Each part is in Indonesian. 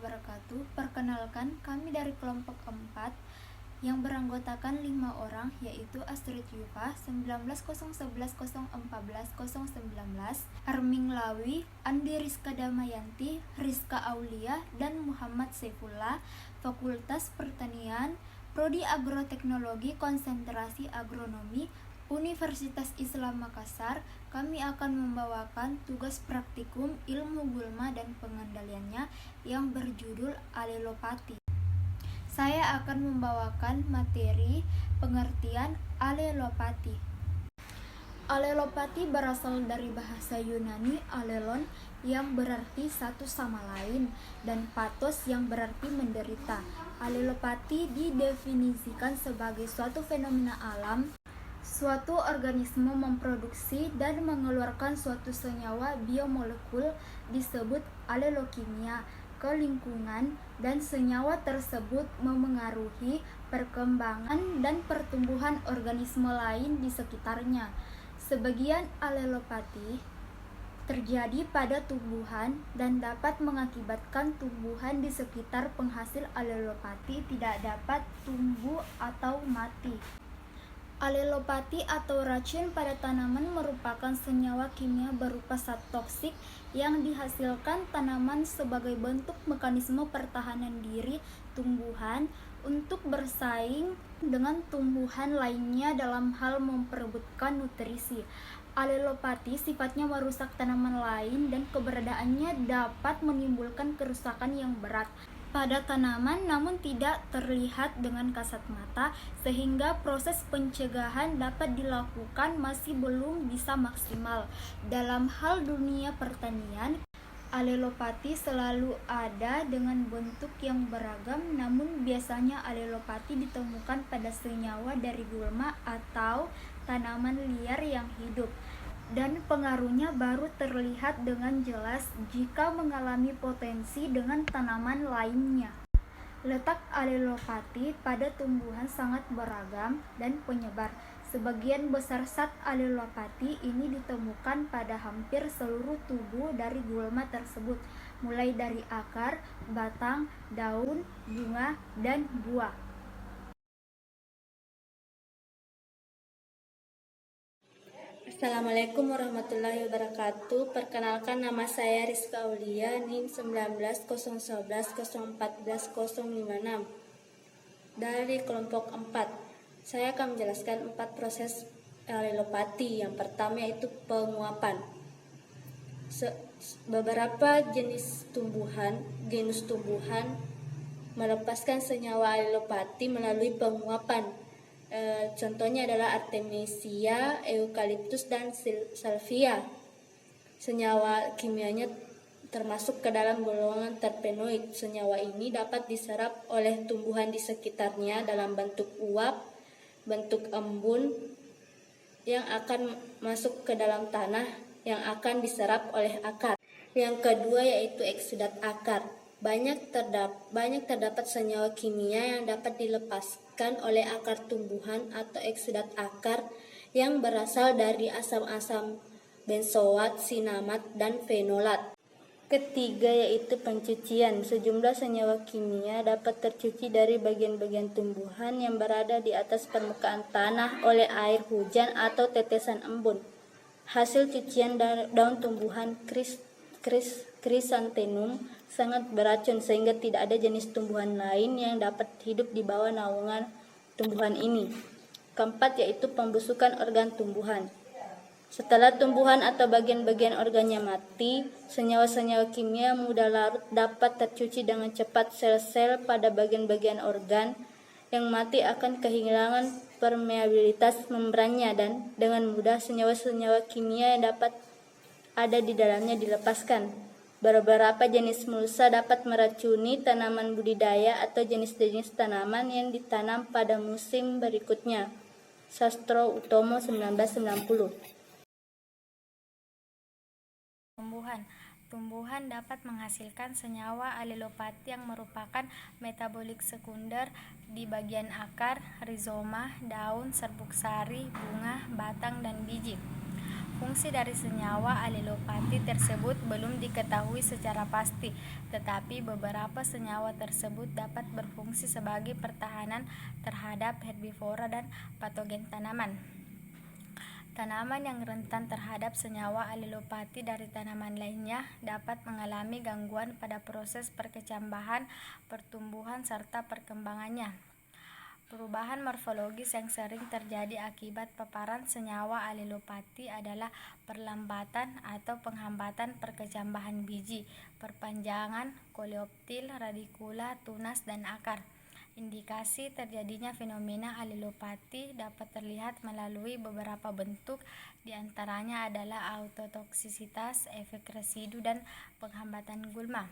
wabarakatuh. Perkenalkan, kami dari kelompok 4 yang beranggotakan 5 orang, yaitu Astrid Yufa 190110140019, Arming Lawi, Andi Rizka Damayanti, Rizka Aulia, dan Muhammad Saifullah, Fakultas Pertanian, Prodi Agroteknologi Konsentrasi Agronomi, Universitas Islam Makassar. Kami akan membawakan tugas praktikum ilmu gulma dan pengendaliannya yang berjudul alelopati. Saya akan membawakan materi pengertian alelopati. Alelopati berasal dari bahasa Yunani alelon yang berarti satu sama lain dan pathos yang berarti menderita. Alelopati didefinisikan sebagai suatu fenomena alam. Suatu organisme memproduksi dan mengeluarkan suatu senyawa biomolekul disebut alelokimia ke lingkungan, dan senyawa tersebut memengaruhi perkembangan dan pertumbuhan organisme lain di sekitarnya. Sebagian alelopati terjadi pada tumbuhan dan dapat mengakibatkan tumbuhan di sekitar penghasil alelopati tidak dapat tumbuh atau mati. Alelopati atau racun pada tanaman merupakan senyawa kimia berupa zat toksik yang dihasilkan tanaman sebagai bentuk mekanisme pertahanan diri tumbuhan untuk bersaing dengan tumbuhan lainnya dalam hal memperebutkan nutrisi. Alelopati sifatnya merusak tanaman lain dan keberadaannya dapat menimbulkan kerusakan yang berat pada tanaman namun tidak terlihat dengan kasat mata, sehingga proses pencegahan dapat dilakukan masih belum bisa maksimal. Dalam hal dunia pertanian, alelopati selalu ada dengan bentuk yang beragam, namun biasanya alelopati ditemukan pada senyawa dari gulma atau tanaman liar yang hidup, dan pengaruhnya baru terlihat dengan jelas jika mengalami potensi dengan tanaman lainnya. Letak alelopati pada tumbuhan sangat beragam dan penyebar. Sebagian besar zat alelopati ini ditemukan pada hampir seluruh tubuh dari gulma tersebut, mulai dari akar, batang, daun, bunga, dan buah. Assalamualaikum warahmatullahi wabarakatuh. Perkenalkan, nama saya Rizka Aulia, NIM 190110140056 dari kelompok 4. Saya akan menjelaskan 4 proses alelopati. Yang pertama yaitu penguapan. Beberapa genus tumbuhan melepaskan senyawa alelopati melalui penguapan. Contohnya adalah Artemisia, Eucalyptus, dan Salvia. Senyawa kimianya termasuk ke dalam golongan terpenoid. Senyawa ini dapat diserap oleh tumbuhan di sekitarnya dalam bentuk uap, bentuk embun yang akan masuk ke dalam tanah yang akan diserap oleh akar. Yang kedua yaitu eksudat akar. Banyak terdapat senyawa kimia yang dapat dilepaskan oleh akar tumbuhan atau eksudat akar yang berasal dari asam-asam benzoat, sinamat, dan fenolat. Ketiga yaitu pencucian. Sejumlah senyawa kimia dapat tercuci dari bagian-bagian tumbuhan yang berada di atas permukaan tanah oleh air hujan atau tetesan embun. Hasil cucian daun tumbuhan Chrysanthemum sangat beracun sehingga tidak ada jenis tumbuhan lain yang dapat hidup di bawah naungan tumbuhan ini. Keempat yaitu pembusukan organ tumbuhan. Setelah tumbuhan atau bagian-bagian organnya mati, senyawa-senyawa kimia mudah larut dapat tercuci dengan cepat. Sel-sel pada bagian-bagian organ yang mati akan kehilangan permeabilitas membrannya, dan dengan mudah senyawa-senyawa kimia yang dapat ada di dalamnya dilepaskan. Beberapa jenis mulsa dapat meracuni tanaman budidaya atau jenis-jenis tanaman yang ditanam pada musim berikutnya. Sastro Utomo 1990. Tumbuhan dapat menghasilkan senyawa alelopati yang merupakan metabolit sekunder di bagian akar, rizoma, daun, serbuk sari, bunga, batang, dan biji. Fungsi dari senyawa alilopati tersebut belum diketahui secara pasti, tetapi beberapa senyawa tersebut dapat berfungsi sebagai pertahanan terhadap herbivora dan patogen tanaman. Tanaman yang rentan terhadap senyawa alilopati dari tanaman lainnya dapat mengalami gangguan pada proses perkecambahan, pertumbuhan, serta perkembangannya. Perubahan morfologis yang sering terjadi akibat paparan senyawa alilopati adalah perlambatan atau penghambatan perkecambahan biji, perpanjangan koleoptil, radikula, tunas, dan akar. Indikasi terjadinya fenomena alilopati dapat terlihat melalui beberapa bentuk, diantaranya adalah autotoksisitas, efek residu, dan penghambatan gulma.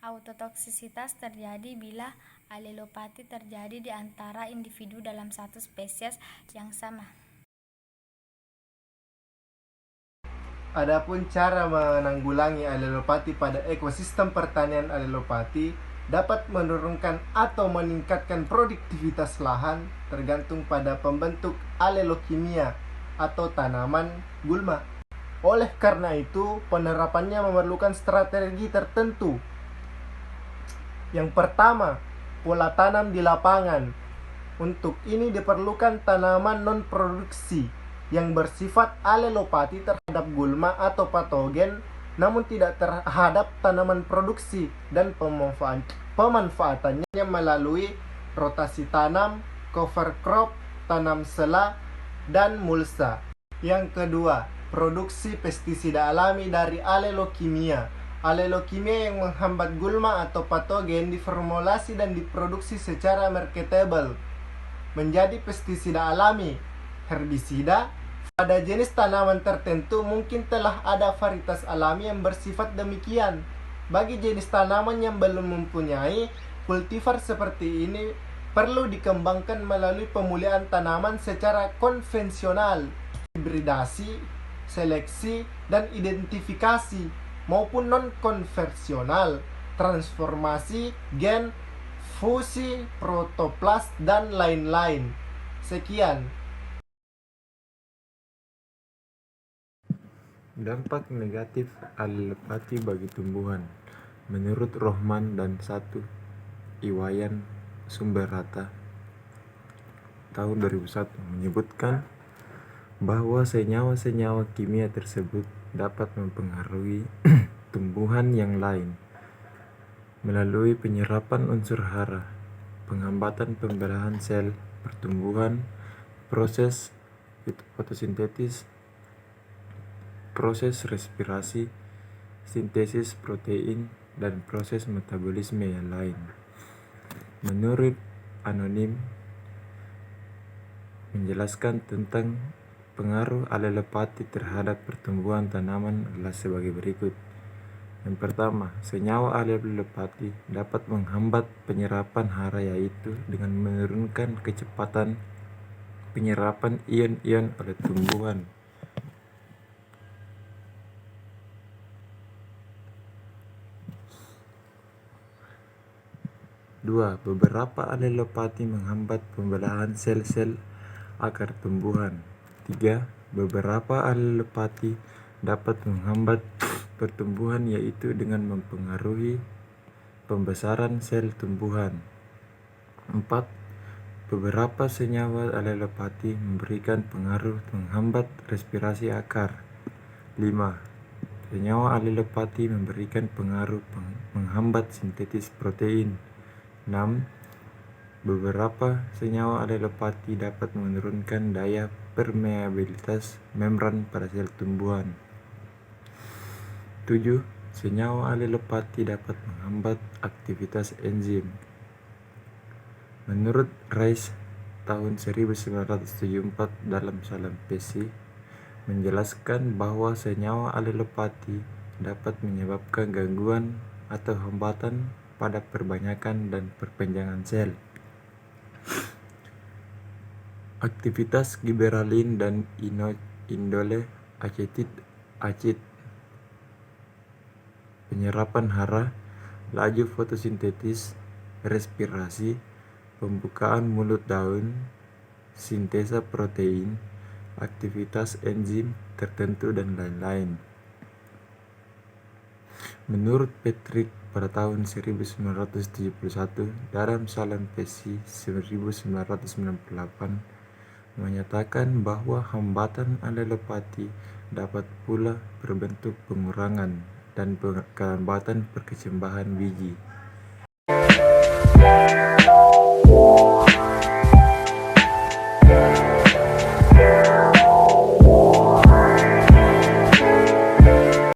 Autotoksisitas terjadi bila alilopati terjadi di antara individu dalam satu spesies yang sama. Adapun cara menanggulangi alilopati pada ekosistem pertanian alilopati dapat menurunkan atau meningkatkan produktivitas lahan tergantung pada pembentuk alelokimia atau tanaman gulma. Oleh karena itu, penerapannya memerlukan strategi tertentu. Yang pertama, pola tanam di lapangan. Untuk ini diperlukan tanaman non-produksi yang bersifat alelopati terhadap gulma atau patogen, namun tidak terhadap tanaman produksi, dan pemanfaatannya melalui rotasi tanam, cover crop, tanam sela, dan mulsa. Yang kedua, produksi pestisida alami dari alelokimia. Alelokimia yang menghambat gulma atau patogen diformulasi dan diproduksi secara marketable menjadi pestisida alami, herbisida. Pada jenis tanaman tertentu mungkin telah ada varietas alami yang bersifat demikian. Bagi jenis tanaman yang belum mempunyai kultivar seperti ini, perlu dikembangkan melalui pemulihan tanaman secara konvensional, hibridasi, seleksi, dan identifikasi, maupun non-konvensional, transformasi gen, fusi, protoplas, dan lain-lain. Sekian. Dampak negatif alilopati bagi tumbuhan. Menurut Rohman dan Iwayan Sumberrata tahun 2001 menyebutkan bahwa senyawa-senyawa kimia tersebut dapat mempengaruhi tumbuhan yang lain melalui penyerapan unsur hara, penghambatan pembelahan sel pertumbuhan, proses fotosintesis, proses respirasi, sintesis protein, dan proses metabolisme yang lain. Menurut Anonim menjelaskan tentang pengaruh alilopati terhadap pertumbuhan tanaman adalah sebagai berikut. Yang pertama, senyawa alilopati dapat menghambat penyerapan hara, yaitu dengan menurunkan kecepatan penyerapan ion-ion oleh tumbuhan. Dua, beberapa alilopati menghambat pembelahan sel-sel akar tumbuhan. 3. Beberapa alilopati dapat menghambat pertumbuhan, yaitu dengan mempengaruhi pembesaran sel tumbuhan. 4. Beberapa senyawa alilopati memberikan pengaruh menghambat respirasi akar. 5. Senyawa alilopati memberikan pengaruh menghambat sintesis protein. 6. Beberapa senyawa alilopati dapat menurunkan daya permeabilitas membran pada sel tumbuhan. 7. Senyawa alilopati dapat menghambat aktivitas enzim. Menurut Rice tahun 1974 dalam Salam Pesi menjelaskan bahwa senyawa alilopati dapat menyebabkan gangguan atau hambatan pada perbanyakan dan perpanjangan sel. Aktivitas giberalin dan indole acid, penyerapan hara, laju fotosintesis, respirasi, pembukaan mulut daun, sintesa protein, aktivitas enzim, tertentu, dan lain-lain. Menurut Patrick, pada tahun 1971, dalam Salam Pesi 1998 menyatakan bahwa hambatan alelopati dapat pula berbentuk pengurangan dan kelambatan perkecambahan biji.